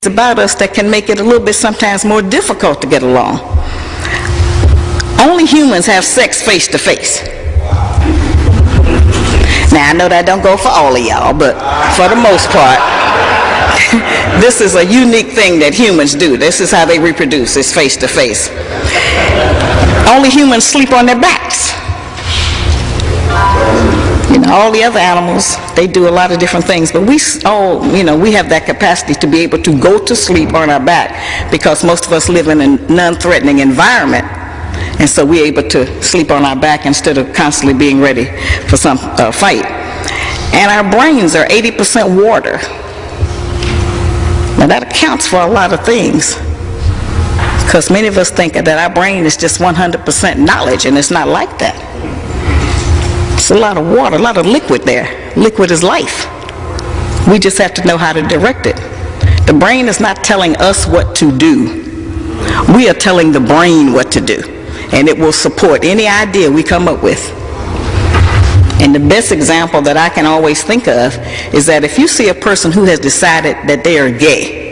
about us that can make it a little bit sometimes more difficult to get along. Only humans have sex face to face. Now I know that don't go for all of y'all, but for the most part, this is a unique thing that humans do. This is how they reproduce, is face to face. Only humans sleep on their backs. You know, all the other animals, they do a lot of different things, but we all, we have that capacity to be able to go to sleep on our back because most of us live in a non-threatening environment, and so we're able to sleep on our back instead of constantly being ready for some fight. And our brains are 80% water. Now that accounts for a lot of things, because many of us think that our brain is just 100% knowledge, and it's not like that. It's a lot of water, a lot of liquid there. Liquid is life. We just have to know how to direct it. The brain is not telling us what to do. We are telling the brain what to do, and it will support any idea we come up with. And the best example that I can always think of is that if you see a person who has decided that they are gay.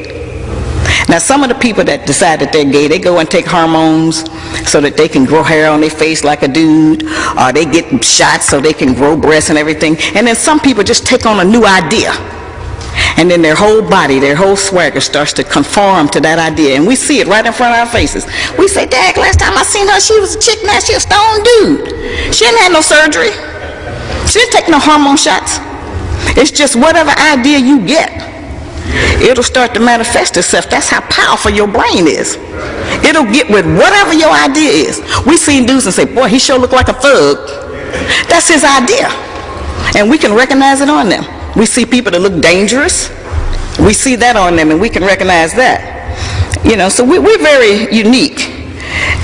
Now some of the people that decide that they're gay, they go and take hormones so that they can grow hair on their face like a dude, or they get shots so they can grow breasts and everything. And then some people just take on a new idea, and then their whole body, their whole swagger starts to conform to that idea, and we see it right in front of our faces. We say, "Dad, last time I seen her, she was a chick, now she a stone dude. She didn't have no surgery. She didn't take no hormone shots." It's just whatever idea you get, it'll start to manifest itself. That's how powerful your brain is. It'll get with whatever your idea is. We seen dudes and say, "Boy, he sure look like a thug." That's his idea, and we can recognize it on them. We see people that look dangerous, we see that on them, and we can recognize that. So we're very unique.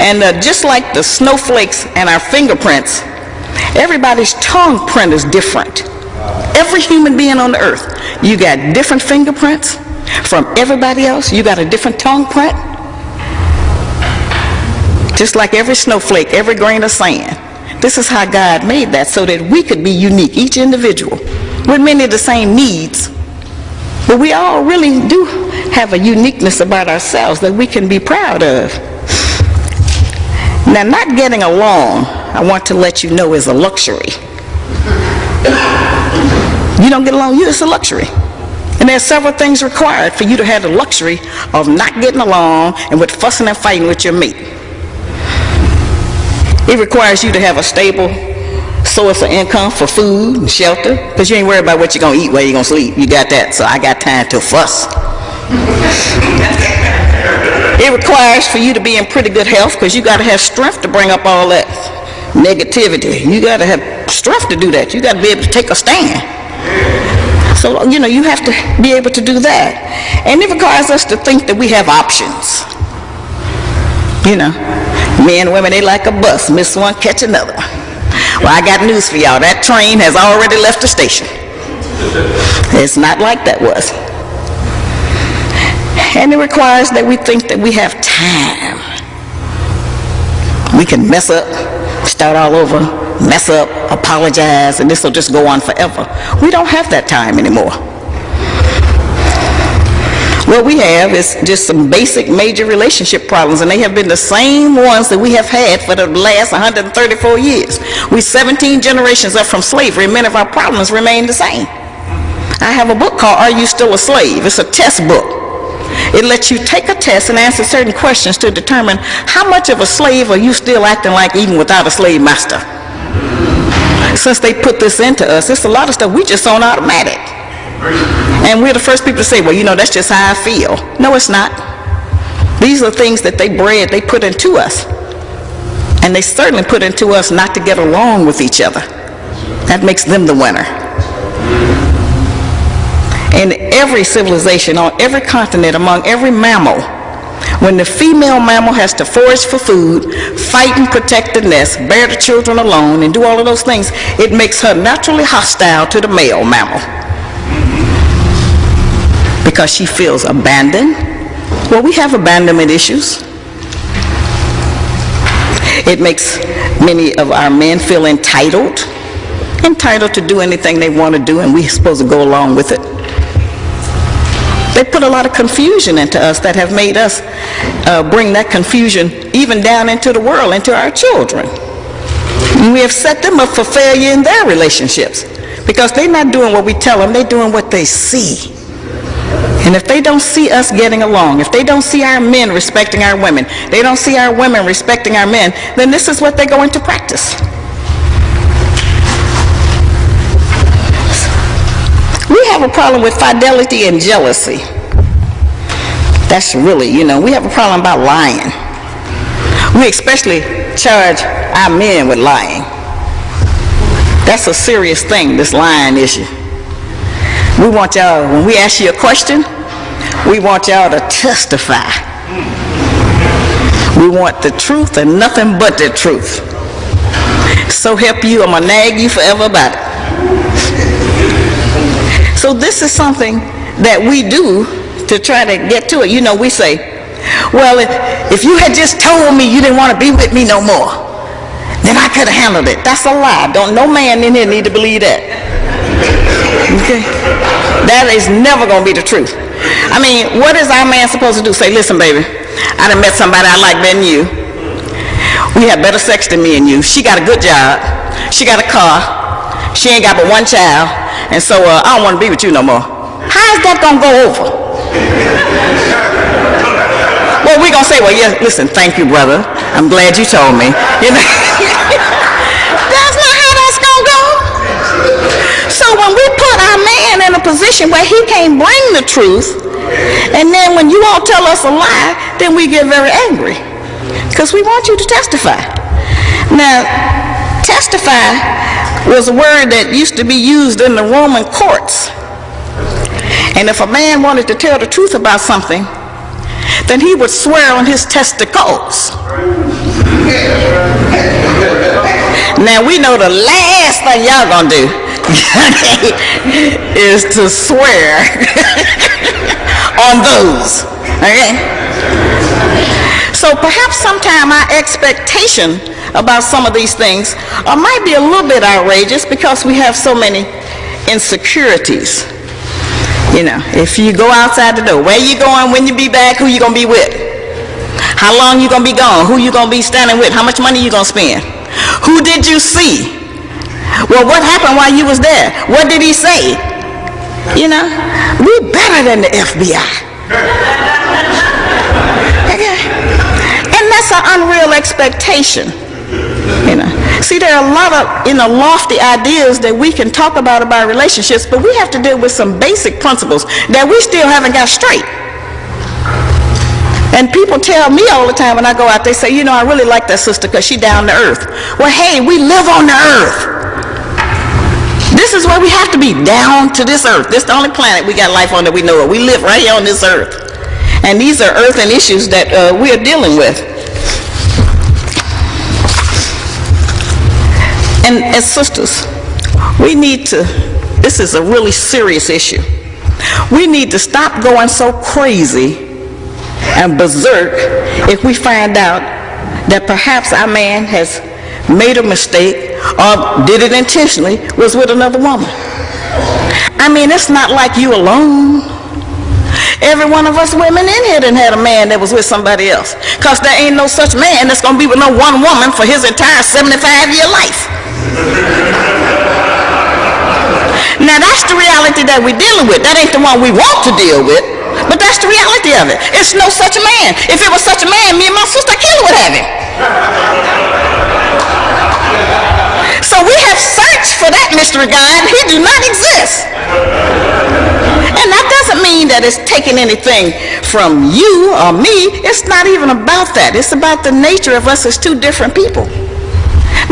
And just like the snowflakes and our fingerprints, everybody's tongue print is different. Every human being on the earth, you got different fingerprints from everybody else. You got a different tongue print. Just like every snowflake, every grain of sand. This is how God made that, so that we could be unique, each individual, with many of the same needs. But we all really do have a uniqueness about ourselves that we can be proud of. Now, not getting along, I want to let you know, is a luxury. You don't get along, it's a luxury. And there's several things required for you to have the luxury of not getting along and with fussing and fighting with your mate. It requires you to have a stable source of income for food and shelter, because you ain't worried about what you're going to eat, where you're going to sleep. You got that, so I got time to fuss. It requires for you to be in pretty good health, because you got to have strength to bring up all that negativity. You got to have strength to do that. You got to be able to take a stand. So, you have to be able to do that. And it requires us to think that we have options. Men and women, they like a bus. Miss one, catch another. Well, I got news for y'all. That train has already left the station. It's not like that was. And it requires that we think that we have time. We can mess up, start all over, mess up, apologize, and this will just go on forever. We don't have that time anymore. What we have is just some basic major relationship problems, and they have been the same ones that we have had for the last 134 years. We 17 generations up from slavery, and many of our problems remain the same. I have a book called Are You Still a Slave? It's a test book. It lets you take a test and answer certain questions to determine how much of a slave are you still acting like even without a slave master. Since they put this into us, it's a lot of stuff we just on automatic. And we're the first people to say, well, that's just how I feel. No, it's not. These are things that they put into us. And they certainly put into us not to get along with each other. That makes them the winner. In every civilization, on every continent, among every mammal, when the female mammal has to forage for food, fight and protect the nest, bear the children alone, and do all of those things, it makes her naturally hostile to the male mammal. Because she feels abandoned. Well, we have abandonment issues. It makes many of our men feel entitled to do anything they want to do, and we're supposed to go along with it. They put a lot of confusion into us that have made us bring that confusion even down into the world, into our children. And we have set them up for failure in their relationships because they're not doing what we tell them, they're doing what they see. And if they don't see us getting along, if they don't see our men respecting our women, they don't see our women respecting our men, then this is what they go into practice. We have a problem with fidelity and jealousy. That's really, we have a problem about lying. We especially charge our men with lying. That's a serious thing, this lying issue. We want y'all, when we ask you a question, we want y'all to testify. We want the truth and nothing but the truth. So help you, I'm going to nag you forever about it. So this is something that we do to try to get to it. We say, well, if you had just told me you didn't want to be with me no more, then I could have handled it. That's a lie. No man in here need to believe that. Okay? That is never going to be the truth. I mean, what is our man supposed to do? Say, listen, baby, I done met somebody I like better than you. We have better sex than me and you. She got a good job. She got a car. She ain't got but one child. And so I don't want to be with you no more. How is that going to go over? Well, we're going to say, well, yeah, listen, thank you, brother. I'm glad you told me. That's not how that's going to go. So when we put our man in a position where he can't bring the truth, and then when you all tell us a lie, then we get very angry because we want you to testify. Now, testify was a word that used to be used in the Roman courts. And if a man wanted to tell the truth about something, then he would swear on his testicles. Now we know the last thing y'all gonna do is to swear on those. Okay? So perhaps sometime our expectation about some of these things might be a little bit outrageous because we have so many insecurities. If you go outside the door, where you going, when you be back, who you gonna be with? How long you gonna be gone? Who you gonna be standing with? How much money you gonna spend? Who did you see? Well, what happened while you was there? What did he say? We better than the FBI. Okay? And that's an unreal expectation. See, there are a lot of lofty ideas that we can talk about relationships, but we have to deal with some basic principles that we still haven't got straight. And people tell me all the time when I go out, they say, I really like that sister because she's down to earth. Well, hey, we live on the earth. This is where we have to be, down to this earth. This is the only planet we got life on that we know of. We live right here on this earth. And these are earthen issues that we are dealing with. And as sisters, we need to, this is a really serious issue. We need to stop going so crazy and berserk if we find out that perhaps our man has made a mistake or did it intentionally, was with another woman. I mean, it's not like you alone. Every one of us women in here done had a man that was with somebody else. Because there ain't no such man that's going to be with no one woman for his entire 75-year life. Now that's the reality that we're dealing with. That ain't the one we want to deal with, but that's the reality of it. It's no such a man. If it was such a man, me and my sister Kelly would have him. So we have searched for that mystery God. He do not exist. And that doesn't mean that it's taking anything from you or me. It's not even about that. It's about the nature of us as two different people.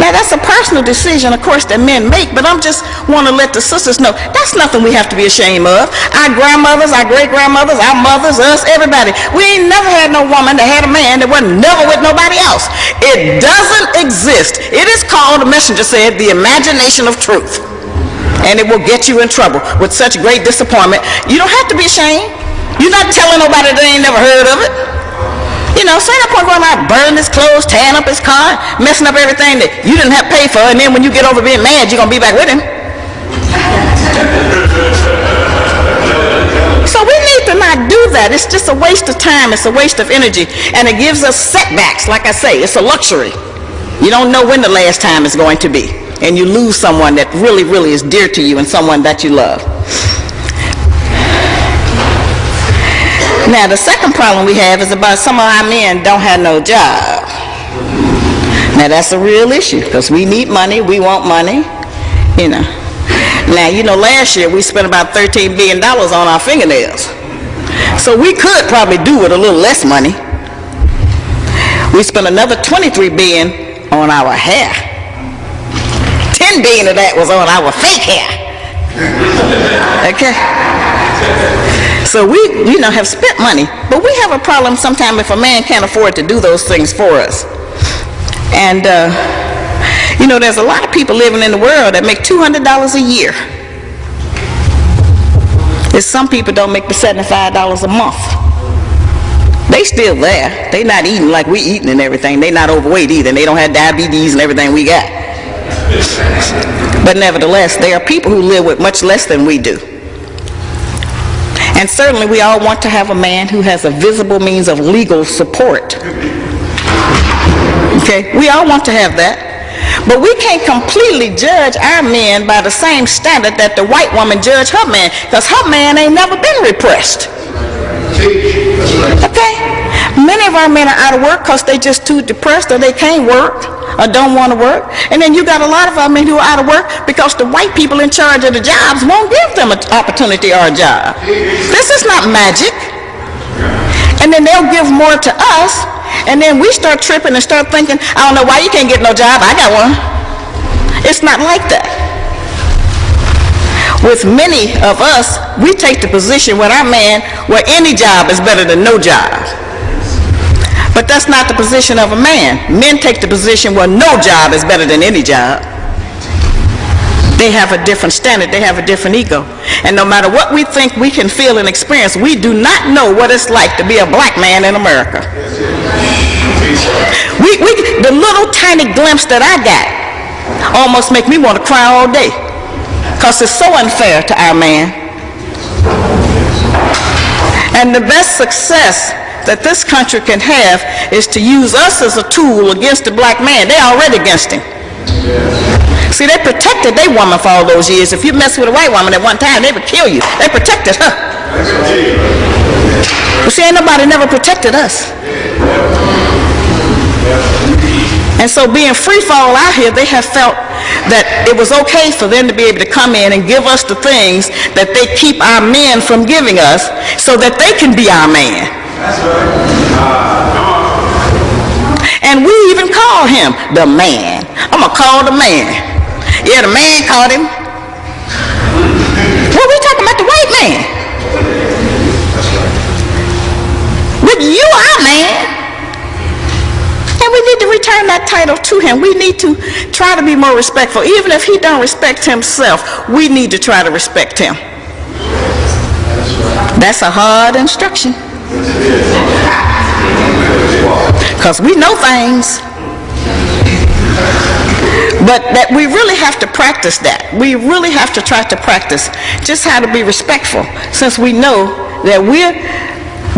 Now that's a personal decision, of course, that men make, but I'm just want to let the sisters know that's nothing we have to be ashamed of. Our grandmothers, our great-grandmothers, our mothers, us, everybody. We ain't never had no woman that had a man that wasn't never with nobody else. It doesn't exist. It is called, the messenger said, the imagination of truth. And it will get you in trouble with such great disappointment. You don't have to be ashamed. You're not telling nobody they ain't never heard of it. So ain't no point going out burning his clothes, tearing up his car, messing up everything that you didn't have to pay for, and then when you get over being mad, you're going to be back with him. So we need to not do that. It's just a waste of time. It's a waste of energy. And it gives us setbacks. Like I say, it's a luxury. You don't know when the last time is going to be. And you lose someone that really, really is dear to you and someone that you love. Now, the second problem we have is about some of our men don't have no job. Now, that's a real issue because we need money. We want money, you know. Now, you know, last year we spent about $13 billion on our fingernails. So we could probably do with a little less money. We spent another $23 billion on our hair. $10 billion of that was on our fake hair. Okay? So we, you know, have spent money. But we have a problem sometimes if a man can't afford to do those things for us. And, you know, there's a lot of people living in the world that make $200 a year. There's some people don't make but $75 a month. They still there. They not eating like we eating and everything. They not overweight either. And they don't have diabetes and everything we got. But nevertheless, there are people who live with much less than we do. And certainly we all want to have a man who has a visible means of legal support. Okay, we all want to have that. But we can't completely judge our men by the same standard that the white woman judged her man, because her man ain't never been repressed. Okay? Many of our men are out of work because they just too depressed or they can't work or don't want to work. And then you got a lot of our men who are out of work because the white people in charge of the jobs won't give them an opportunity or a job. This is not magic. And then they'll give more to us. And then we start tripping and start thinking, I don't know why you can't get no job, I got one. It's not like that. With many of us, we take the position with our man where any job is better than no job. But that's not the position of a man. Men take the position where no job is better than any job. They have a different standard, they have a different ego. And no matter what we think we can feel and experience, we do not know what it's like to be a black man in America. The little tiny glimpse that I got almost make me want to cry all day, because it's so unfair to our man. And the best success that this country can have is to use us as a tool against the black man. They're already against him. See, they protected their woman for all those years. If you mess with a white woman at one time, they would kill you. They protected her. But see, ain't nobody never protected us. And so being free fall out here, they have felt that it was okay for them to be able to come in and give us the things that they keep our men from giving us so that they can be our man. And we even call him the man. I'm going to call the man. Yeah, the man called him. Well, we talking about the white man. But you are man. And we need to return that title to him. We need to try to be more respectful. Even if he don't respect himself, we need to try to respect him. That's a hard instruction. Because we know things. But that we really have to practice that. We really have to try to practice just how to be respectful, since we know that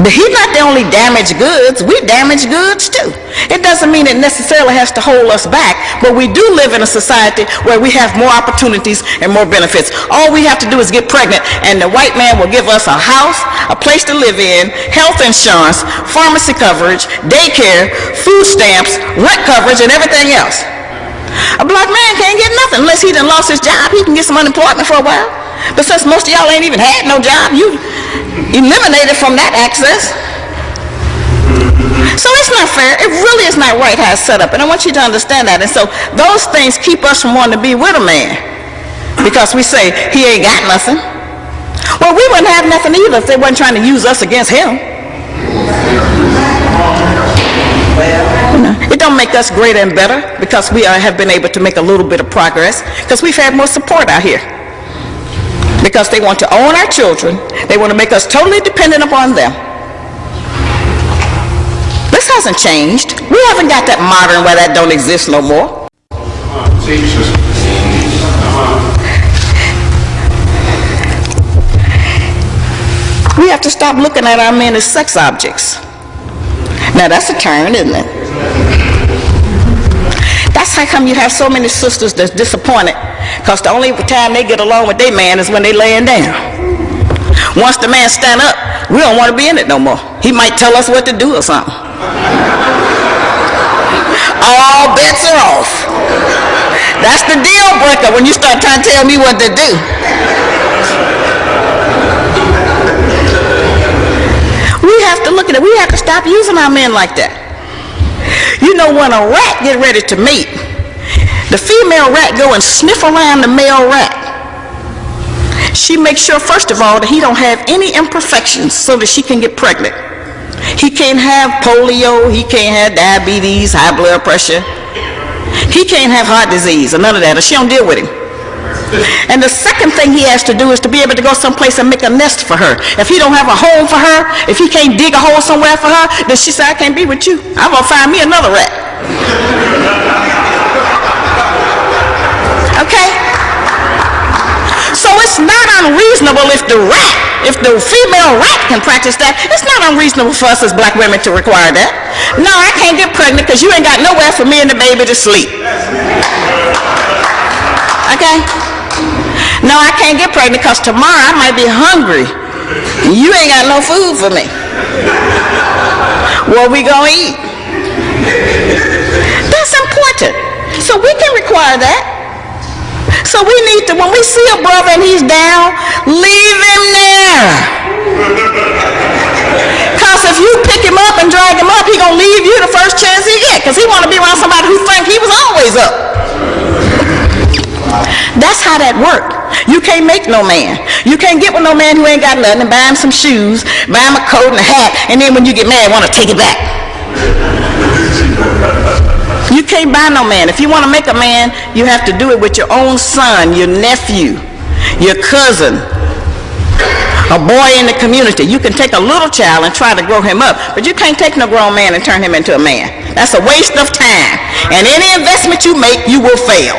he's not the only damaged goods. We damage goods too. It doesn't mean it necessarily has to hold us back, but we do live in a society where we have more opportunities and more benefits. All we have to do is get pregnant, and the white man will give us a house, a place to live in, health insurance, pharmacy coverage, daycare, food stamps, rent coverage, and everything else. A black man can't get nothing unless he done lost his job. He can get some unemployment for a while. But since most of y'all ain't even had no job, you eliminated from that access. So it's not fair. It really is not right how it's set up. And I want you to understand that. And so those things keep us from wanting to be with a man, because we say he ain't got nothing. Well, we wouldn't have nothing either if they wasn't trying to use us against him. It don't make us greater and better because we have been able to make a little bit of progress, because we've had more support out here. Because they want to own our children. They want to make us totally dependent upon them. This hasn't changed. We haven't got that modern where that don't exist no more. We have to stop looking at our men as sex objects. Now that's a turn, isn't it? That's how come you have so many sisters that's disappointed, because the only time they get along with their man is when they laying down. Once the man stand up, we don't want to be in it no more. He might tell us what to do or something. All bets are off. That's the deal breaker when you start trying to tell me what to do. We have to look at it. We have to stop using our men like that. You know, when a rat get ready to mate, the female rat go and sniff around the male rat. She makes sure, first of all, that he don't have any imperfections so that she can get pregnant. He can't have polio, he can't have diabetes, high blood pressure. He can't have heart disease or none of that, or she don't deal with him. And the second thing he has to do is to be able to go someplace and make a nest for her. If he don't have a home for her, if he can't dig a hole somewhere for her, then she said, I can't be with you. I'm going to find me another rat. Okay? So it's not unreasonable if the female rat can practice that, it's not unreasonable for us as black women to require that. No, I can't get pregnant because you ain't got nowhere for me and the baby to sleep. Okay? No, I can't get pregnant because tomorrow I might be hungry. You ain't got no food for me. What we gonna eat? That's important. So we can require that. So we need to, when we see a brother and he's down, leave him there. Because if you pick him up and drag him up, he gonna leave you the first chance he get, because he want to be around somebody who think he was always up. That's how that works. You can't make no man. You can't get with no man who ain't got nothing and buy him some shoes, buy him a coat and a hat, and then when you get mad, want to take it back. You can't buy no man. If you want to make a man, you have to do it with your own son, your nephew, your cousin, a boy in the community. You can take a little child and try to grow him up, but you can't take no grown man and turn him into a man. That's a waste of time. And any investment you make, you will fail.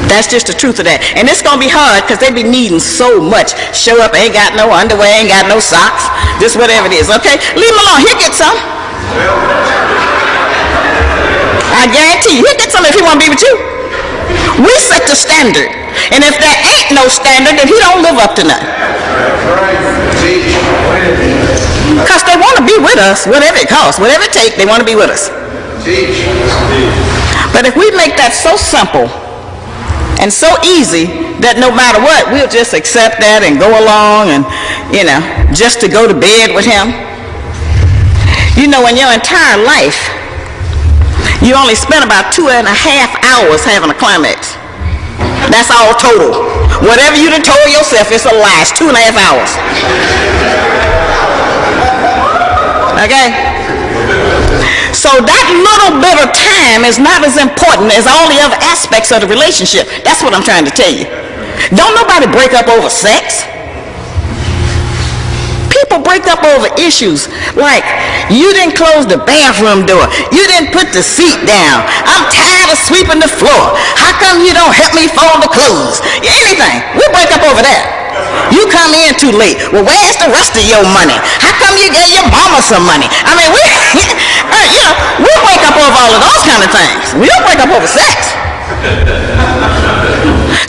That's just the truth of that. And it's going to be hard because they be needing so much. Show up, ain't got no underwear, ain't got no socks, just whatever it is, okay? Leave him alone. He'll get some. I guarantee you, he'll get some if he want to be with you. We set the standard. And if there ain't no standard, then he don't live up to nothing. Because they want to be with us, whatever it costs, whatever it takes, they want to be with us. But if we make that so simple and so easy that no matter what, we'll just accept that and go along and, just to go to bed with him. You know, in your entire life, you only spend about 2.5 hours having a climax. That's all total. Whatever you done told yourself, it's a lie. It's 2.5 hours. Okay? So that little bit of time is not as important as all the other aspects of the relationship. That's what I'm trying to tell you. Don't nobody break up over sex. People break up over issues like, you didn't close the bathroom door, you didn't put the seat down, I'm tired of sweeping the floor, how come you don't help me fold the clothes? Anything. We break up over that. You come in too late. Well, where's the rest of your money? How come you gave your mama some money? I mean, we break up over all of those kind of things. We don't break up over sex.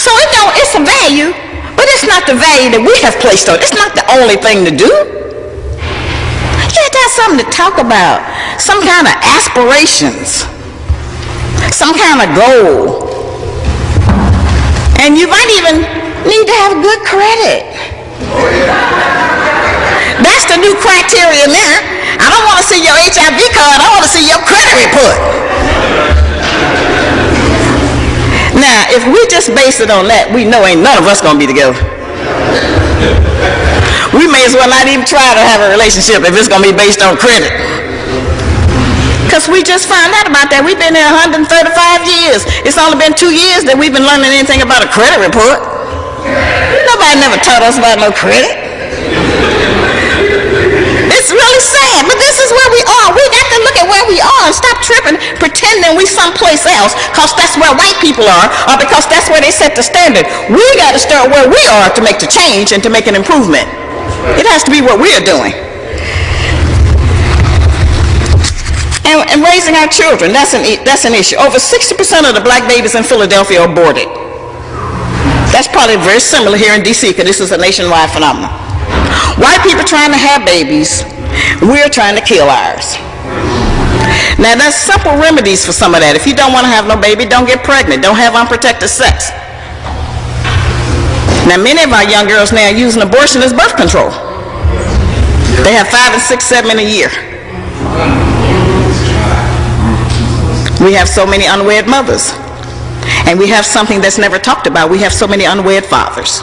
So it's a value, but it's not the value that we have placed on it. It's not the only thing to do. You have to have something to talk about, some kind of aspirations, some kind of goal. And you might even need to have good credit. That's the new criteria now. I don't want to see your HIV card, I want to see your credit report. Now, if we just base it on that, we know ain't none of us going to be together. We may as well not even try to have a relationship if it's going to be based on credit. Because we just found out about that. We've been there 135 years. It's only been 2 years that we've been learning anything about a credit report. Nobody never taught us about no credit. It's really sad, but this is where we are. We got to look at where we are and stop tripping, pretending we someplace else because that's where white people are or because that's where they set the standard. We got to start where we are to make the change and to make an improvement. It has to be what we are doing. And raising our children, that's an issue. Over 60% of the black babies in Philadelphia are aborted. That's probably very similar here in D.C. because this is a nationwide phenomenon. White people trying to have babies, we're trying to kill ours. Now there's simple remedies for some of that. If you don't want to have no baby, don't get pregnant. Don't have unprotected sex. Now many of our young girls now are using abortion as birth control. They have 5 and 6, 7 in a year. We have so many unwed mothers. And we have something that's never talked about. We have so many unwed fathers.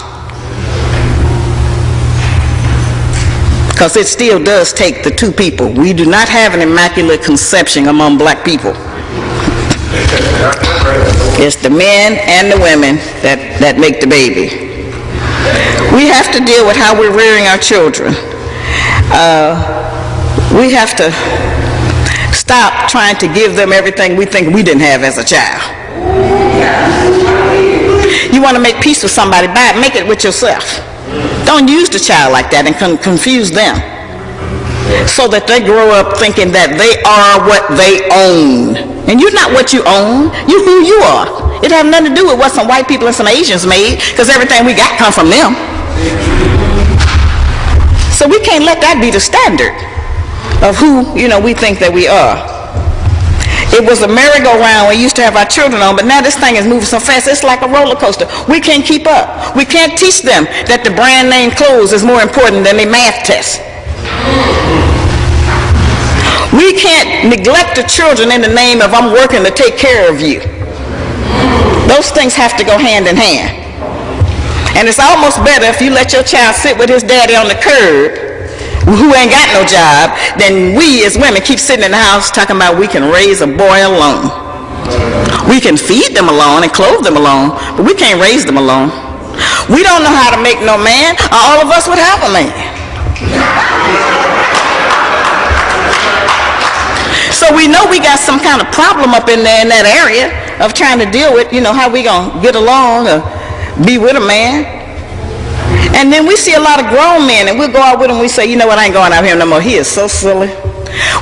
Because it still does take the two people. We do not have an immaculate conception among black people. It's the men and the women that make the baby. We have to deal with how we're rearing our children. We have to stop trying to give them everything we think we didn't have as a child. You want to make peace with somebody, make it with yourself. Don't use the child like that and confuse them so that they grow up thinking that they are what they own. And you're not what you own, you're who you are. It has nothing to do with what some white people and some Asians made, because everything we got come from them. So we can't let that be the standard of who, we think that we are. It was a merry-go-round we used to have our children on, but now this thing is moving so fast, it's like a roller coaster. We can't keep up. We can't teach them that the brand name clothes is more important than their math test. We can't neglect the children in the name of I'm working to take care of you. Those things have to go hand in hand. And it's almost better if you let your child sit with his daddy on the curb who ain't got no job, then we as women keep sitting in the house talking about we can raise a boy alone. We can feed them alone and clothe them alone, but we can't raise them alone. We don't know how to make no man, or all of us would have a man. So we know we got some kind of problem up in there in that area of trying to deal with, how we gonna get along or be with a man. And then we see a lot of grown men, and we'll go out with them, we say, you know what, I ain't going out here no more. He is so silly.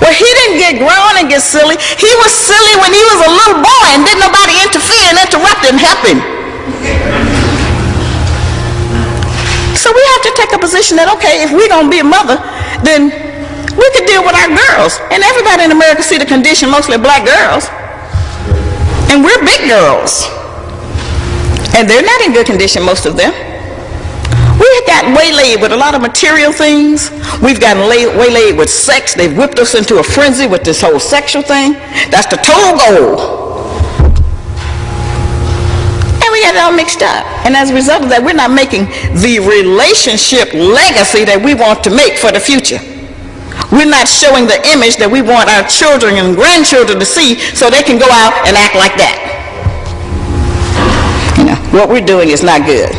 Well, he didn't get grown and get silly. He was silly when he was a little boy, and didn't nobody interfere and interrupt and help him. So we have to take a position that, okay, if we're going to be a mother, then we could deal with our girls. And everybody in America see the condition, mostly black girls. And we're big girls. And they're not in good condition, most of them. We got waylaid with a lot of material things. We've gotten waylaid with sex. They've whipped us into a frenzy with this whole sexual thing. That's the total goal. And we got it all mixed up. And as a result of that, we're not making the relationship legacy that we want to make for the future. We're not showing the image that we want our children and grandchildren to see so they can go out and act like that. What we're doing is not good.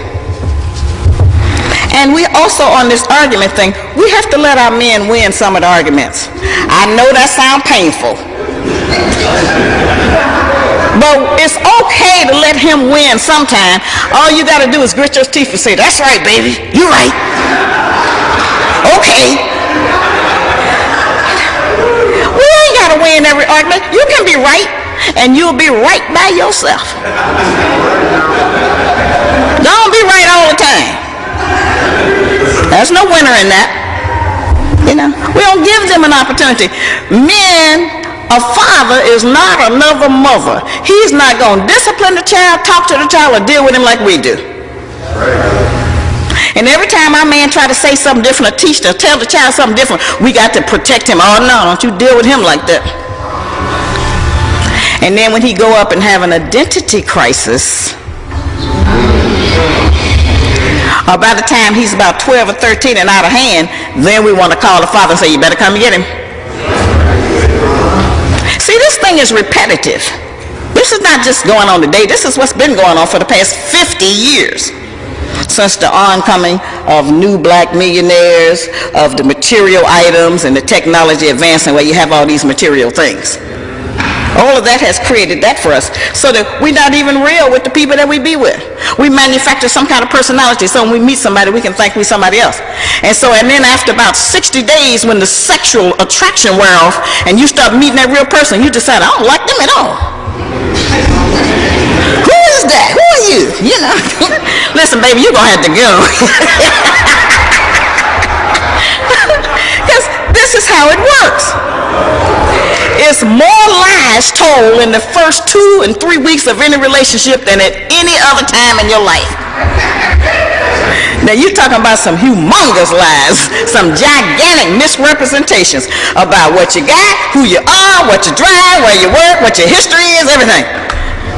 And we also, on this argument thing, we have to let our men win some of the arguments. I know that sounds painful. But it's okay to let him win sometime. All you got to do is grit your teeth and say, that's right, baby, you're right. Okay. We ain't got to win every argument. You can be right, and you'll be right by yourself. Don't be right all the time. There's no winner in that. We don't give them an opportunity. Men, a father is not another mother. He's not going to discipline the child, talk to the child, or deal with him like we do. And every time our man try to say something different or teach or tell the child something different, we got to protect him. Oh no, don't you deal with him like that. And then when he go up and have an identity crisis, or by the time he's about 12 or 13 and out of hand, then we want to call the father and say, you better come and get him. See, this thing is repetitive. This is not just going on today. This is what's been going on for the past 50 years. since the oncoming of new black millionaires, of the material items and the technology advancing where you have all these material things. All of that has created that for us, so that we're not even real with the people that we be with. We manufacture some kind of personality, so when we meet somebody, we can think we're somebody else. And then after about 60 days, when the sexual attraction wear off, and you start meeting that real person, you decide, I don't like them at all. Who is that? Who are you? You know, listen, baby, you're going to have to go. Because this is how it works. It's more lies told in the first 2 and 3 weeks of any relationship than at any other time in your life. Now you're talking about some humongous lies, some gigantic misrepresentations about what you got, who you are, what you drive, where you work, what your history is, everything.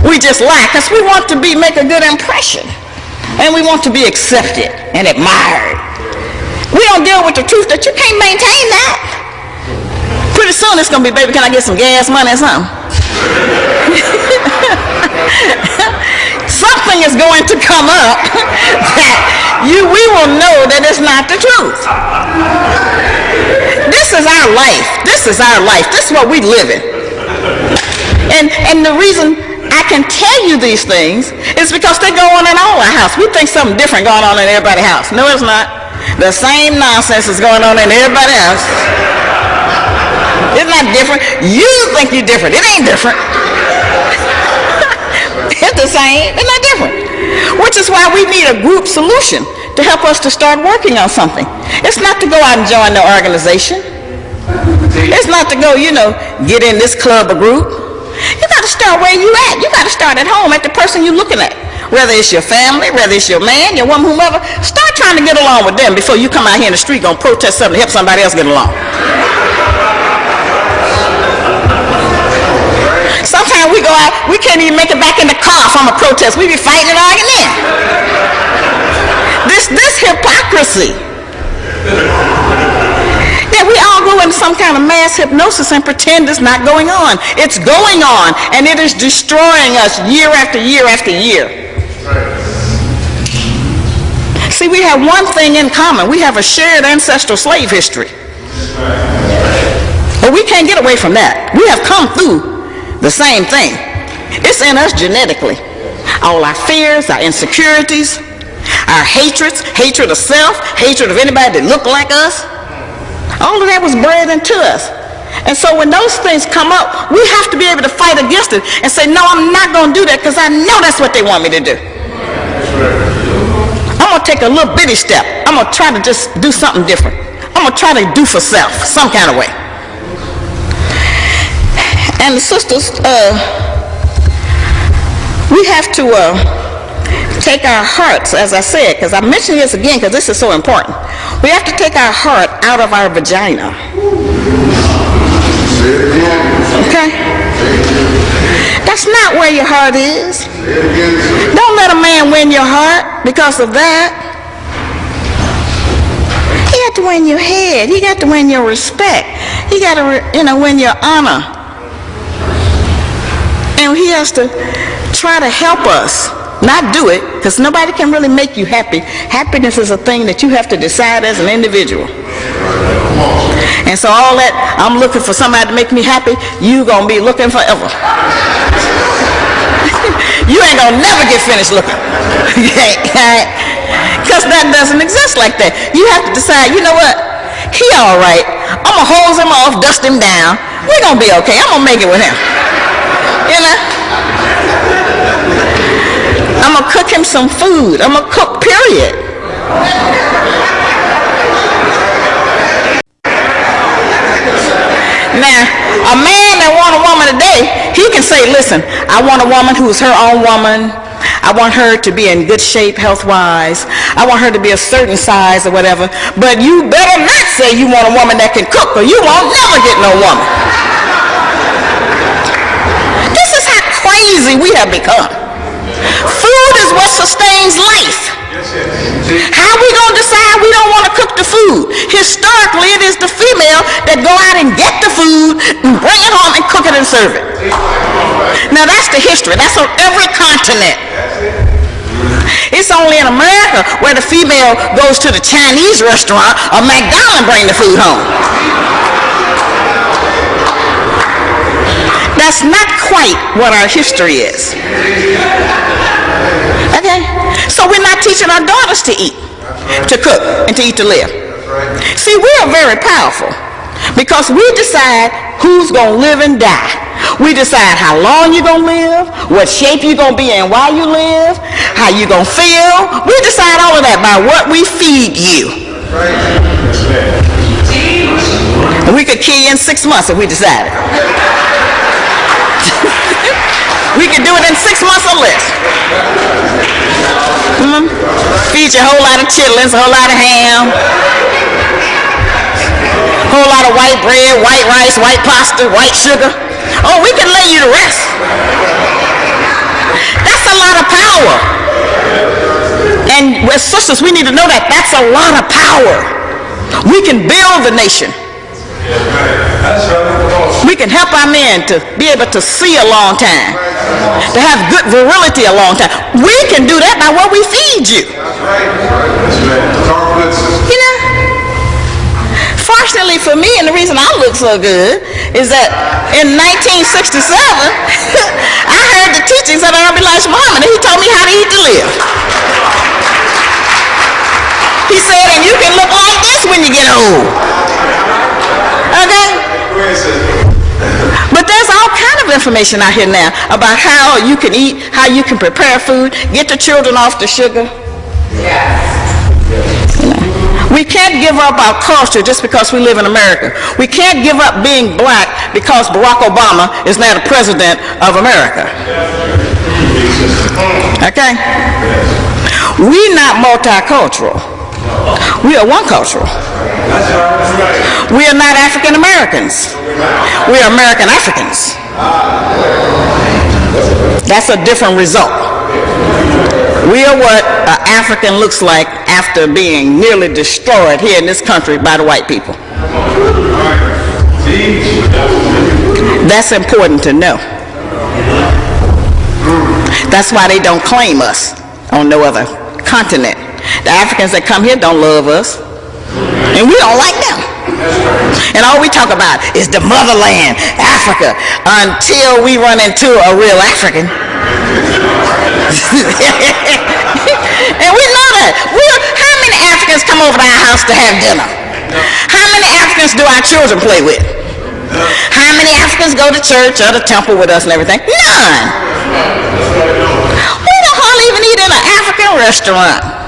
We just lie because we want to make a good impression, and we want to be accepted and admired. We don't deal with the truth that you can't maintain that. Pretty soon it's going to be, baby, can I get some gas money or something? Something is going to come up that we will know that it's not the truth. This is our life. This is our life. This is what we live in. And the reason I can tell you these things is because they go on in all our house. We think something different going on in everybody's house. No, it's not. The same nonsense is going on in everybody else. It's not different. You think you're different. It ain't different. It's the same. It's not different. Which is why we need a group solution to help us to start working on something. It's not to go out and join the organization. It's not to go, get in this club or group. You got to start where you at. You got to start at home, at the person you're looking at. Whether it's your family, whether it's your man, your woman, whomever, start trying to get along with them before you come out here in the street going to protest something to help somebody else get along. Sometimes we go out, we can't even make it back in the car from a protest. We be fighting and arguing in. This hypocrisy. That we all go into some kind of mass hypnosis and pretend it's not going on. It's going on, and it is destroying us year after year after year. See, we have one thing in common. We have a shared ancestral slave history. But we can't get away from that. We have come through the same thing. It's in us genetically. All our fears, our insecurities, our hatreds, hatred of self, hatred of anybody that look like us, all of that was bred into us. And so when those things come up, we have to be able to fight against it and say, no, I'm not going to do that because I know that's what they want me to do. I'm going to take a little bitty step. I'm going to try to just do something different. I'm going to try to do for self, some kind of way. And the sisters, we have to take our hearts, as I said, because I mention this again because this is so important. We have to take our heart out of our vagina. Okay? That's not where your heart is. Don't let a man win your heart because of that. He got to win your head. He got to win your respect. He got to, win your honor. And he has to try to help us, not do it, because nobody can really make you happy. Happiness is a thing that you have to decide as an individual. And so all that, I'm looking for somebody to make me happy, you going to be looking forever. You ain't going to never get finished looking. Because that doesn't exist like that. You have to decide, you know what? He all right. I'm going to hose him off, dust him down. We're going to be okay. I'm going to make it with him. I'm going to cook him some food. I'm going to cook, period. Now, a man that wants a woman today, he can say, listen, I want a woman who's her own woman. I want her to be in good shape health-wise. I want her to be a certain size or whatever. But you better not say you want a woman that can cook, or you won't never get no woman. This is how crazy we have become. Food is what sustains life. How are we going to decide we don't want to cook the food? Historically, it is the female that go out and get the food and bring it home and cook it and serve it. Now, that's the history. That's on every continent. It's only in America where the female goes to the Chinese restaurant or McDonald's and bring the food home. That's not quite what our history is. Okay? So we're not teaching our daughters to eat, to cook, and to eat to live. See, we are very powerful because we decide who's going to live and die. We decide how long you're going to live, what shape you're going to be in while you live, how you're going to feel. We decide all of that by what we feed you. And we could kill you in 6 months if we decided. We could do it in 6 months or less. Feed you a whole lot of chitlins, a whole lot of ham, a whole lot of white bread, white rice, white pasta, white sugar. Oh, we can lay you to rest. That's a lot of power. And as sisters, we need to know that that's a lot of power. We can build the nation. We can help our men to be able to see a long time, to have good virility a long time. We can do that by what we feed you. You know, fortunately for me, and the reason I look so good is that in 1967, I heard the teachings of the Honorable Elijah Muhammad, and he told me how to eat to live. He said, and you can look like this when you get old. Okay? But there's all kind of information out here now about how you can eat, how you can prepare food, get the children off the sugar. We can't give up our culture just because we live in America. We can't give up being black because Barack Obama is now the president of America. Okay? We're not multicultural. We are one cultural. We are not African Americans. We are American Africans. That's a different result. We are what an African looks like after being nearly destroyed here in this country by the white people. That's important to know. That's why they don't claim us on no other continent. The Africans that come here don't love us, and we don't like them. And all we talk about is the motherland, Africa, until we run into a real African. And we know that. How many Africans come over to our house to have dinner? How many Africans do our children play with? How many Africans go to church or the temple with us and everything? None. We don't hardly even eat in an African restaurant.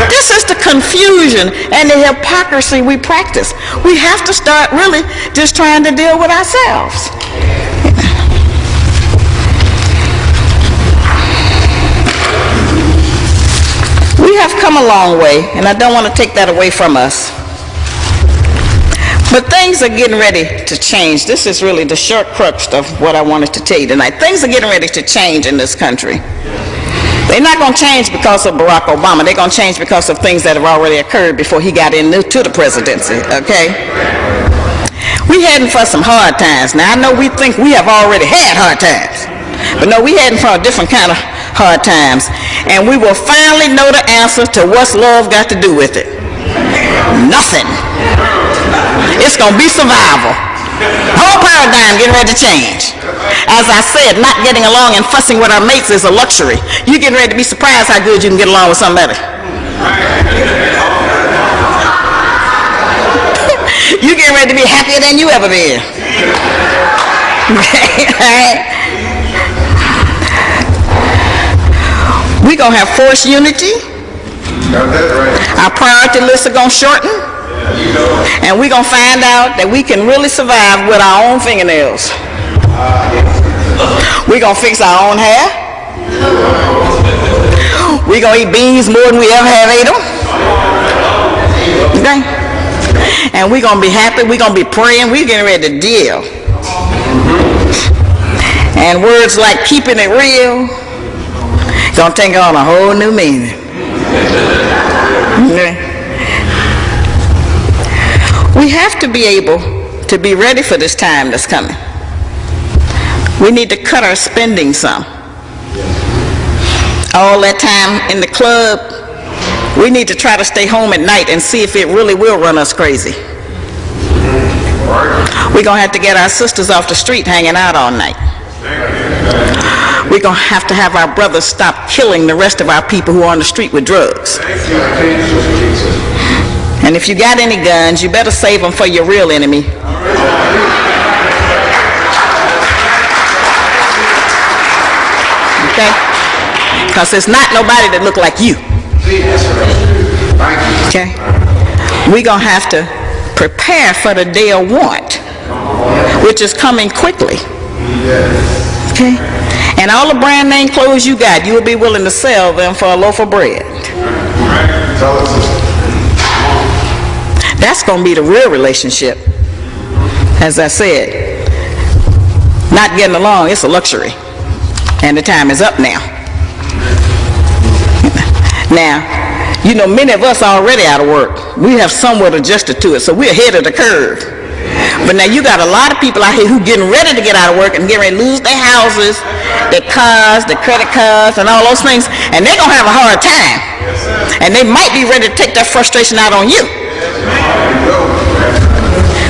This is the confusion and the hypocrisy we practice. We have to start really just trying to deal with ourselves. We have come a long way, and I don't want to take that away from us. But things are getting ready to change. This is really the short crux of what I wanted to tell you tonight. Things are getting ready to change in this country. They're not going to change because of Barack Obama. They're going to change because of things that have already occurred before he got into the presidency, okay? We heading for some hard times. Now, I know we think we have already had hard times. But no, we heading for a different kind of hard times. And we will finally know the answer to what's love got to do with it. Nothing. It's going to be survival. Whole paradigm getting ready to change. As I said, not getting along and fussing with our mates is a luxury. You're getting ready to be surprised how good you can get along with somebody. You're getting ready to be happier than you ever been. We're going to have forced unity. Our priority lists are going to shorten. And we're going to find out that we can really survive with our own fingernails. We're going to fix our own hair. We're going to eat beans more than we ever have ate them. Okay? And we're going to be happy. We're going to be praying. We're getting ready to deal. And words like keeping it real going to take on a whole new meaning. Okay? We have to be able to be ready for this time that's coming. We need to cut our spending some. all that time in the club, we need to try to stay home at night and see if it really will run us crazy. We're going to have to get our sisters off the street hanging out all night. We're going to have our brothers stop killing the rest of our people who are on the street with drugs. And if you got any guns, you better save them for your real enemy. Okay? Because it's not nobody that look like you. Okay? We're going to have to prepare for the day of want, which is coming quickly. Okay? And all the brand name clothes you got, you will be willing to sell them for a loaf of bread. That's going to be the real relationship. As I said, not getting along, it's a luxury. And the time is up now. Now, you know, many of us are already out of work. We have somewhat adjusted to it, so we're ahead of the curve. But now you got a lot of people out here who getting ready to get out of work and getting ready to lose their houses, their cars, their credit cards, and all those things, and they're going to have a hard time. And they might be ready to take that frustration out on you.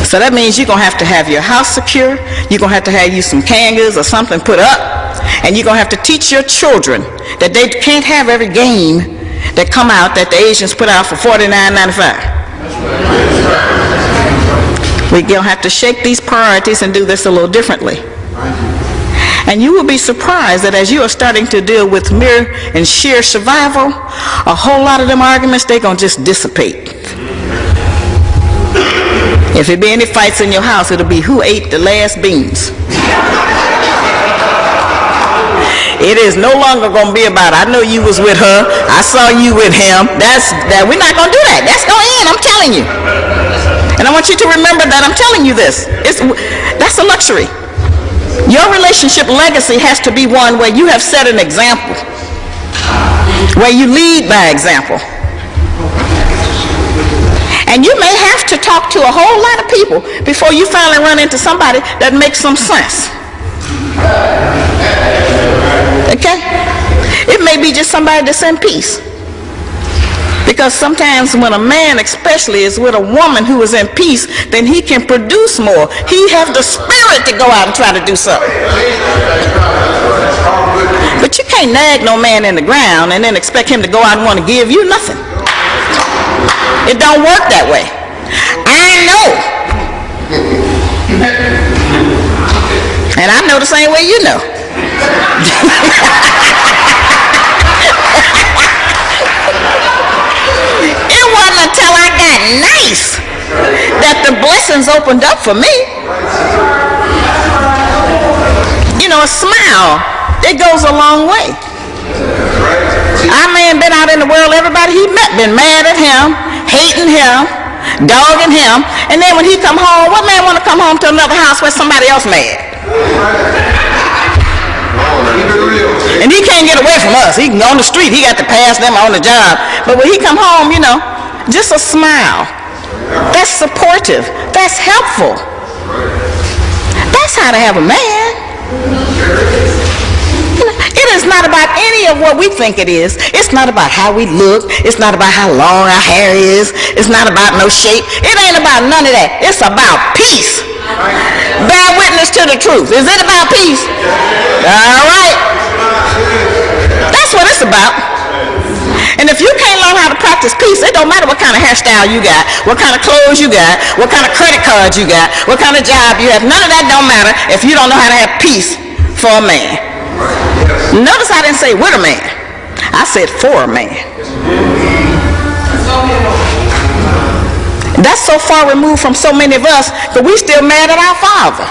So that means you're going to have your house secure. You're going to have you some cangers or something put up. And you're going to have to teach your children that they can't have every game that come out that the Asians put out for $49.95. We're going to have to shake these priorities and do this a little differently. And you will be surprised that as you are starting to deal with mere and sheer survival, a whole lot of them arguments, they're going to just dissipate. If there be any fights in your house, it'll be who ate the last beans. It is no longer going to be about, I know you was with her, I saw you with him. We're not going to do that. That's going to end, I'm telling you. And I want you to remember that I'm telling you this. That's a luxury. Your relationship legacy has to be one where you have set an example, where you lead by example. And you may have to talk to a whole lot of people before you finally run into somebody that makes some sense. Okay? It may be just somebody that's in peace. Because sometimes when a man especially is with a woman who is in peace, then he can produce more. He has the spirit to go out and try to do something. But you can't nag no man in the ground and then expect him to go out and want to give you nothing. It don't work that way. I know. And I know the same way you know. It wasn't until I got nice that the blessings opened up for me. You know, a smile, it goes a long way. Our man been out in the world, everybody he met been mad at him, hating him, dogging him, and then when he come home, what man want to come home to another house where somebody else mad? And he can't get away from us. He can go on the street, he got to pass them on the job. But when he come home, you know, just a smile. That's supportive. That's helpful. That's how to have a man. It is not about any of what we think it is. It's not about how we look. It's not about how long our hair is. It's not about no shape. It ain't about none of that. It's about peace. Bear witness to the truth. Is it about peace? All right. That's what it's about. And if you can't learn how to practice peace, it don't matter what kind of hairstyle you got, what kind of clothes you got, what kind of credit cards you got, what kind of job you have. None of that don't matter if you don't know how to have peace for a man. Notice I didn't say with a man. I said for a man. That's so far removed from so many of us that we still mad at our father.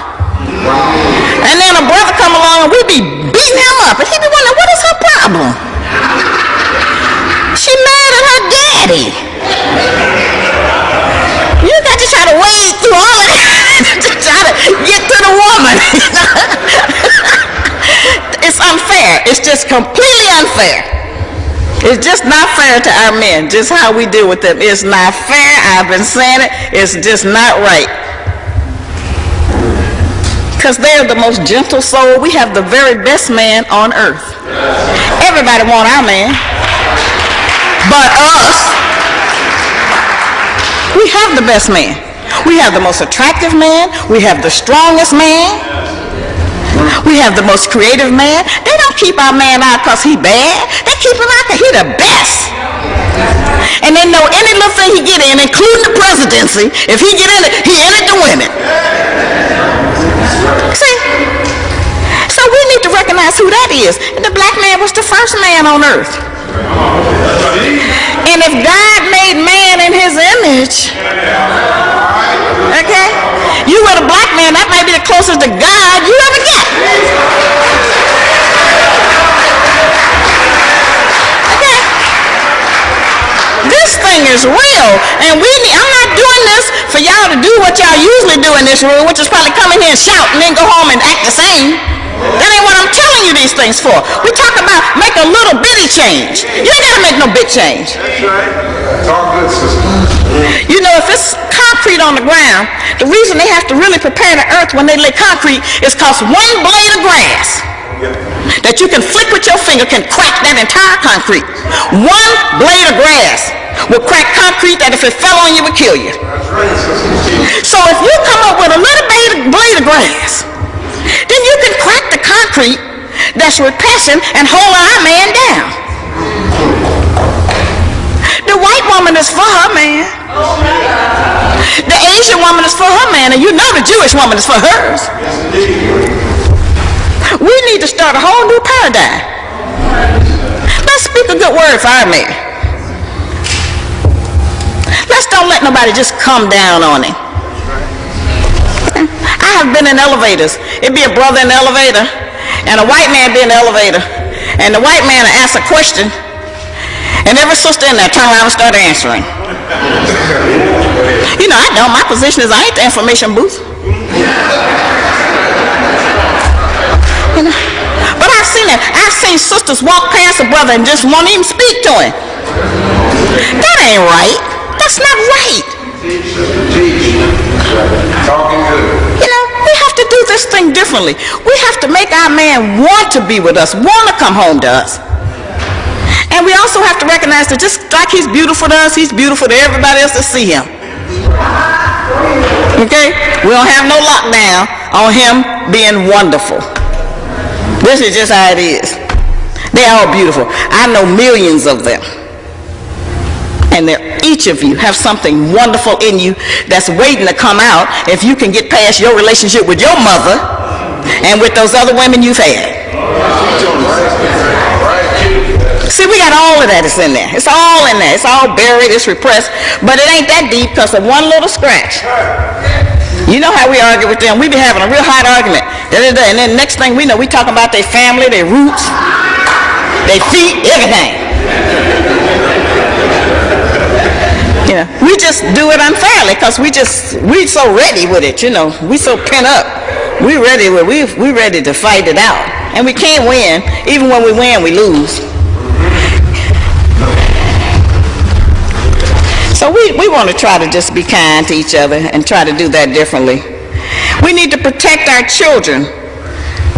And then a brother come along and we be beating him up, and he be wondering, what is her problem? She mad at her daddy. You got to try to wade through all of that to try to get to the woman. It's unfair. It's just completely unfair. It's just not fair to our men. Just how we deal with them. It's not fair. I've been saying it. It's just not right. Because they're the most gentle soul. We have the very best man on earth. Everybody want our man. But us, we have the best man. We have the most attractive man. We have the strongest man. We have the most creative man. They don't keep our man out because he bad. They keep him out because he the best. And they know any little thing he get in, including the presidency, if he get in it, he in it to win it. See? So we need to recognize who that is. And the black man was the first man on earth. And if God made man in his image, okay, you with a black man, that might be the closest to God you ever get. Okay? This thing is real, and I'm not doing this for y'all to do what y'all usually do in this room, which is probably come in here and shout and then go home and act the same. That ain't what I'm telling you these things for. We talk about make a little bitty change. You ain't gotta make no big change. That's right. It's all good, sister. You know, if it's concrete on the ground, the reason they have to really prepare the earth when they lay concrete is because one blade of grass that you can flick with your finger can crack that entire concrete. One blade of grass will crack concrete that if it fell on you would kill you. So if you come up with a little blade of grass, then you can crack the concrete that's repelling and hold our man down. The white woman is for her man. The Asian woman is for her man, and you know the Jewish woman is for hers. We need to start a whole new paradigm. Let's speak a good word for our man. Let's don't let nobody just come down on him. I have been in elevators. It'd be a brother in the elevator, and a white man be in the elevator, and the white man will ask a question, and every sister in there turn around and start answering. You know, I know my position is I ain't the information booth. You know? But I've seen it. I've seen sisters walk past a brother and just won't even speak to him. That ain't right. That's not right. Talking good. You know, we have to do this thing differently. We have to make our man want to be with us, want to come home to us. And we also have to recognize that just like he's beautiful to us, he's beautiful to everybody else that see him. Okay? We don't have no lockdown on him being wonderful. This is just how it is. They're all beautiful. I know millions of them. And each of you have something wonderful in you that's waiting to come out if you can get past your relationship with your mother and with those other women you've had. See, we got all of that is in there. It's all in there. It's all buried. It's repressed. But it ain't that deep because of one little scratch. You know how we argue with them. We be having a real hot argument. And then next thing we know, we talking about their family, their roots, their feet, everything. You know, we just do it unfairly because we so ready with it, you know. We so pent up. We ready to fight it out. And we can't win. Even when we win, we lose. So we want to try to just be kind to each other and try to do that differently. We need to protect our children.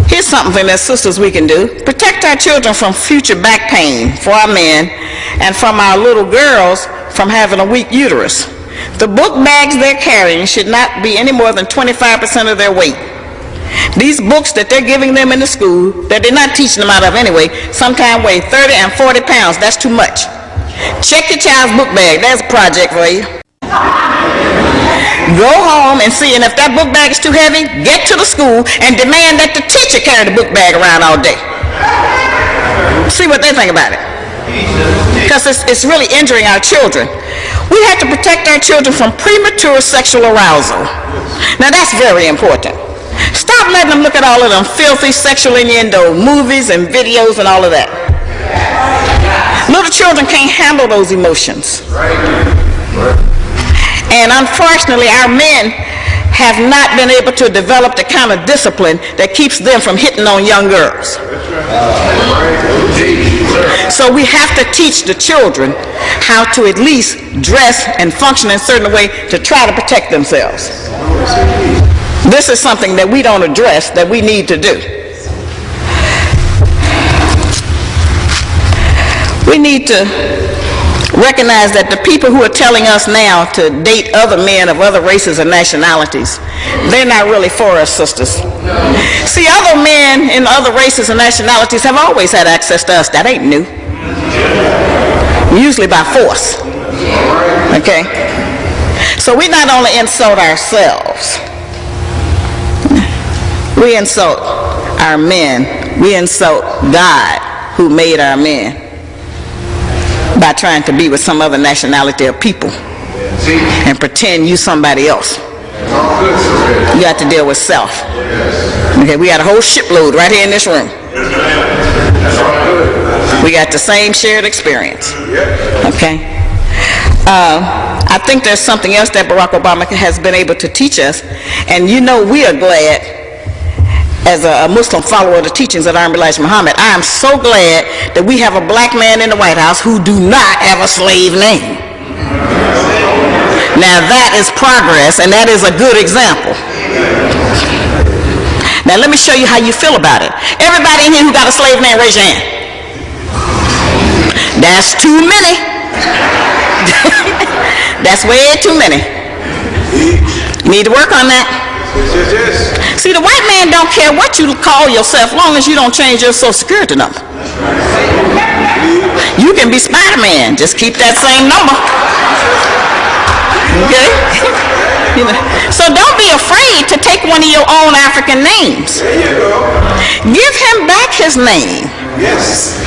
Here's something that sisters we can do. Protect our children from future back pain for our men and from our little girls from having a weak uterus. The book bags they're carrying should not be any more than 25% of their weight. These books that they're giving them in the school, that they're not teaching them out of anyway, sometimes weigh 30 and 40 pounds. That's too much. Check your child's book bag. There's a project for you. Go home and see, and if that book bag is too heavy, get to the school and demand that the teacher carry the book bag around all day. See what they think about it. Because it's really injuring our children. We have to protect our children from premature sexual arousal. Now that's very important. Stop letting them look at all of them filthy sexual innuendo movies and videos and all of that. Little children can't handle those emotions. And unfortunately, our men have not been able to develop the kind of discipline that keeps them from hitting on young girls. So we have to teach the children how to at least dress and function in a certain way to try to protect themselves. This is something that we don't address that we need to do. we need to recognize that the people who are telling us now to date other men of other races and nationalities, they're not really for us, sisters. See, other men in other races and nationalities have always had access to us. That ain't new. Usually by force. Okay? So we not only insult ourselves, we insult our men. We insult God who made our men by trying to be with some other nationality of people and pretend you somebody else. You got to deal with self. Okay, we got a whole shipload right here in this room. We got the same shared experience. Okay. I think there's something else that Barack Obama has been able to teach us, and you know we are glad, as a Muslim follower of the teachings of Honorable Elijah Muhammad, I am so glad that we have a black man in the White House who do not have a slave name. Now that is progress, and that is a good example. Now let me show you how you feel about it. Everybody in here who got a slave name, raise your hand. That's too many. That's way too many. Need to work on that. See, the white man don't care what you call yourself, long as you don't change your Social Security number. You can be Spider-Man, just keep that same number. Okay? You know. So don't be afraid to take one of your own African names. Give him back his name. Yes.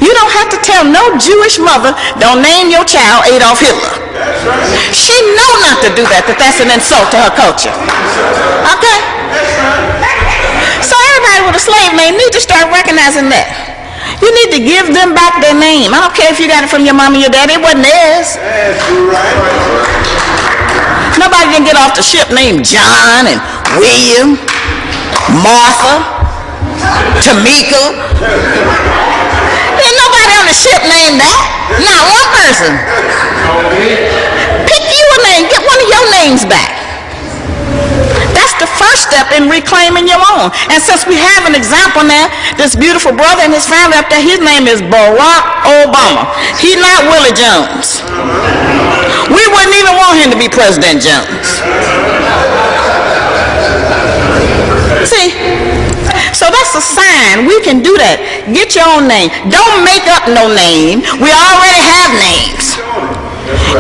You don't have to tell no Jewish mother, don't name your child Adolf Hitler. She know not to do that, that's an insult to her culture. Okay? So everybody with a slave name need to start recognizing that. You need to give them back their name. I don't care if you got it from your mom and your daddy, it wasn't theirs. Nobody can get off the ship named John and William, Martha, Tamika. There's nobody on the ship named that. Not one person. Pick you a name. Get one of your names back. That's the first step in reclaiming your own. And since we have an example now, this beautiful brother and his family up there, his name is Barack Obama. He's not Willie Jones. We wouldn't even want him to be President Jones. See? So that's a sign. We can do that. Get your own name. Don't make up no name. We already have names.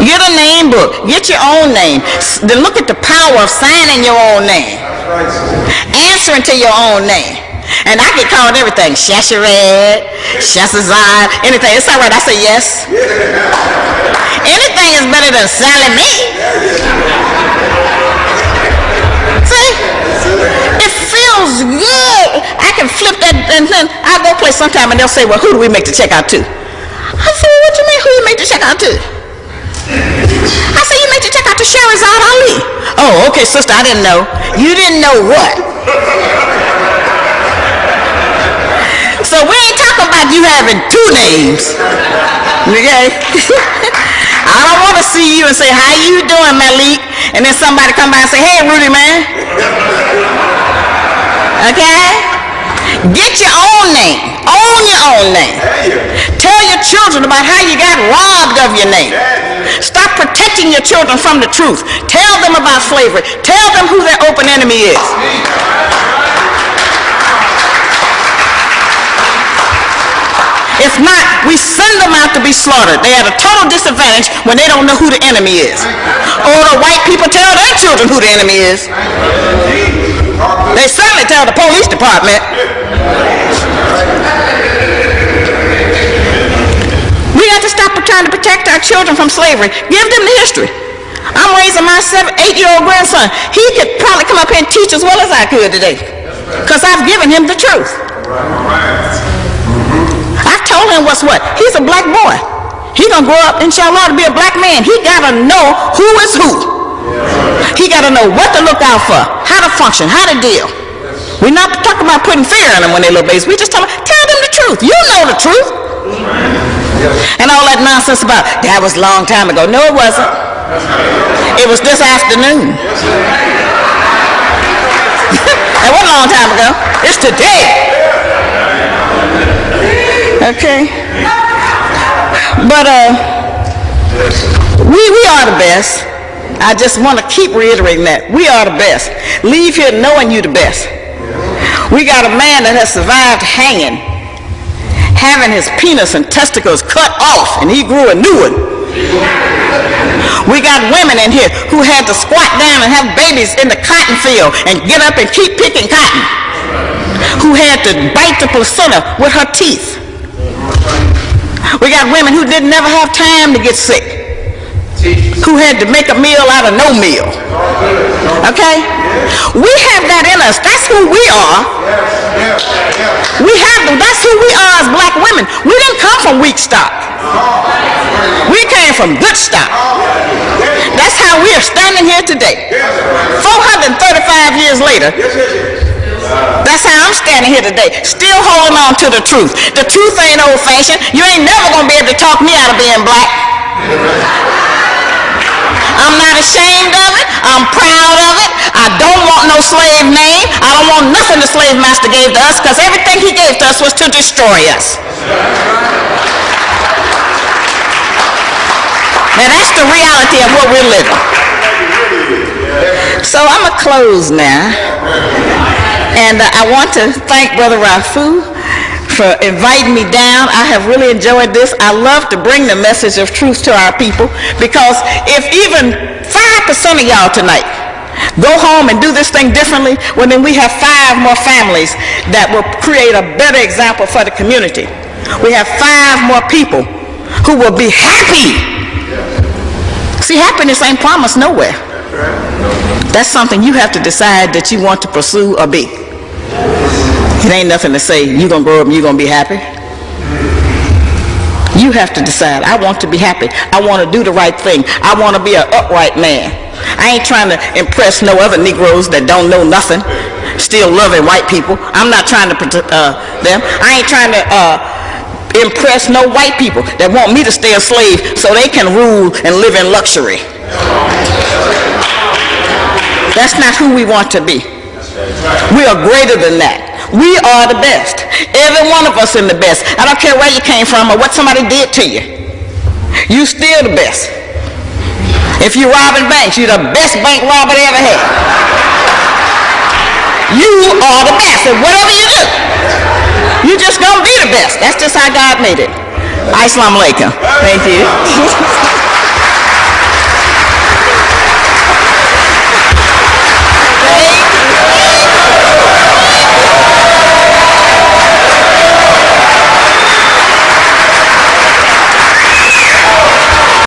Get a name book. Get your own name. Then look at the power of signing your own name. Answering to your own name. And I get called everything. Shahrazad, Shahrazad, anything. It's all right. I say yes. Anything is better than Sally me. See? It feels good. I can flip that, and then I go play sometime and they'll say, well, who do we make the check out to? I say, well, what you mean, who you make the check out to? I say, you make the check out to Shahrazad Ali. Oh, okay, sister, I didn't know. You didn't know what? So we ain't talking about you having two names. Okay? I don't want to see you and say, how you doing, Malik? And then somebody come by and say, hey, Rudy, man. Okay? Get your own name. Own your own name. Tell your children about how you got robbed of your name. Stop protecting your children from the truth. Tell them about slavery. Tell them who their open enemy is. If not, we send them out to be slaughtered. They at a total disadvantage when they don't know who the enemy is. Or the white people tell their children who the enemy is. They certainly tell the police department. We have to stop trying to protect our children from slavery. Give them the history. I'm raising my 8-year-old grandson. He could probably come up here and teach as well as I could today. Because I've given him the truth. I've told him what's what. He's a black boy. He's going to grow up, inshallah, to be a black man. He got to know who is who. He got to know what to look out for, how to function, how to deal. We're not talking about putting fear in them when they're little babies. We just tell them the truth. You know the truth. And all that nonsense about, that was a long time ago. No, it wasn't. It was this afternoon. That wasn't a long time ago. It's today. Okay. But we are the best. I just want to keep reiterating that. We are the best. Leave here knowing you the best. We got a man that has survived hanging, having his penis and testicles cut off, and he grew a new one. We got women in here who had to squat down and have babies in the cotton field and get up and keep picking cotton, who had to bite the placenta with her teeth. We got women who didn't never have time to get sick, who had to make a meal out of no meal. Okay? We have that in us. That's who we are. That's who we are as black women. We didn't come from weak stock. We came from good stock. That's how we are standing here today. 435 years later, that's how I'm standing here today, still holding on to the truth. The truth ain't old-fashioned. You ain't never going to be able to talk me out of being black. I'm not ashamed of it. I'm proud of it. I don't want no slave name. I don't want nothing the slave master gave to us, because everything he gave to us was to destroy us. Now that's the reality of what we're living. So I'm going to close now. And I want to thank Brother Rafu for inviting me down. I have really enjoyed this. I love to bring the message of truth to our people, because if even 5% of y'all tonight go home and do this thing differently, well then we have 5 more families that will create a better example for the community. We have 5 more people who will be happy. See, happiness ain't promised nowhere. That's something you have to decide that you want to pursue or be. It ain't nothing to say you're going to grow up and you're going to be happy. You have to decide, I want to be happy. I want to do the right thing. I want to be an upright man. I ain't trying to impress no other Negroes that don't know nothing, still loving white people. I'm not trying to them. I ain't trying to impress no white people that want me to stay a slave so they can rule and live in luxury. That's not who we want to be. We are greater than that. We are the best. Every one of us is the best. I don't care where you came from or what somebody did to you. You still the best. If you're robbing banks, you're the best bank robber they ever had. You are the best at whatever you do. You just gonna be the best. That's just how God made it. Assalamu alaikum. Thank you.